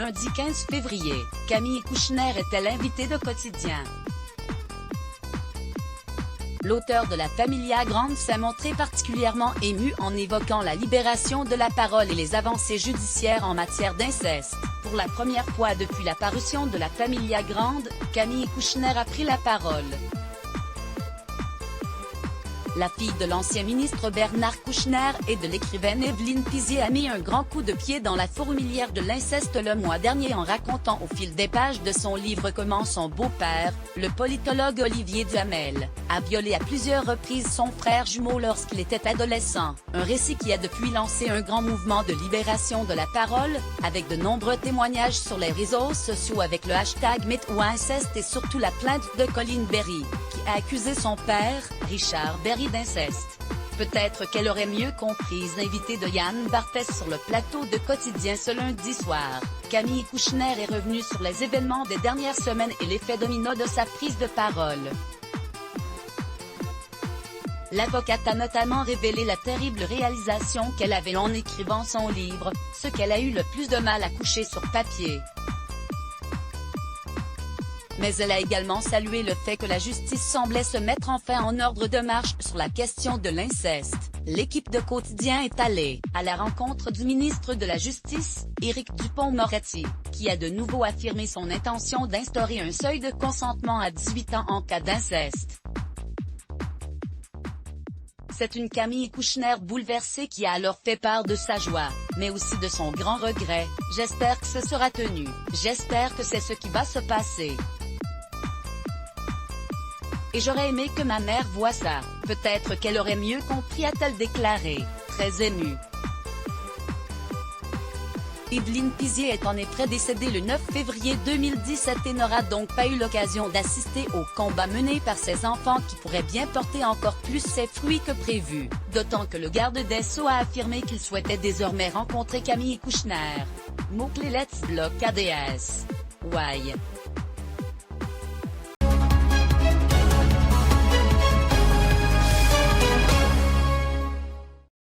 Lundi 15 février, Camille Kouchner était l'invitée de Quotidien. L'auteur de La Familia Grande s'est montré particulièrement ému en évoquant la libération de la parole et les avancées judiciaires en matière d'inceste. Pour la première fois depuis la parution de La Familia Grande, Camille Kouchner a pris la parole. La fille de l'ancien ministre Bernard Kouchner et de l'écrivaine Evelyne Pizier a mis un grand coup de pied dans la fourmilière de l'inceste le mois dernier en racontant au fil des pages de son livre comment son beau-père, le politologue Olivier Duhamel, a violé à plusieurs reprises son frère jumeau lorsqu'il était adolescent. Un récit qui a depuis lancé un grand mouvement de libération de la parole, avec de nombreux témoignages sur les réseaux sociaux avec le hashtag #MeTooInceste et surtout la plainte de Colleen Berry, qui a accusé son père, Richard Berry, d'inceste. Peut-être qu'elle aurait mieux comprise l'invité de Yann Barthès sur le plateau de Quotidien ce lundi soir. Camille Kouchner est revenue sur les événements des dernières semaines et l'effet domino de sa prise de parole. L'avocate a notamment révélé la terrible réalisation qu'elle avait en écrivant son livre, ce qu'elle a eu le plus de mal à coucher sur papier. Mais elle a également salué le fait que la justice semblait se mettre enfin en ordre de marche sur la question de l'inceste. L'équipe de Quotidien est allée à la rencontre du ministre de la Justice, Éric Dupond-Moretti, qui a de nouveau affirmé son intention d'instaurer un seuil de consentement à 18 ans en cas d'inceste. C'est une Camille Kouchner bouleversée qui a alors fait part de sa joie, mais aussi de son grand regret. « J'espère que ce sera tenu. J'espère que c'est ce qui va se passer. Et j'aurais aimé que ma mère voie ça. Peut-être qu'elle aurait mieux compris », a-t-elle déclaré, très émue. Evelyne Pizier est en effet décédée le 9 février 2017 et n'aura donc pas eu l'occasion d'assister au combat mené par ses enfants qui pourrait bien porter encore plus ses fruits que prévu, d'autant que le garde des Sceaux a affirmé qu'il souhaitait désormais rencontrer Camille Kouchner. Mot-clé Let's Block ADS. Why?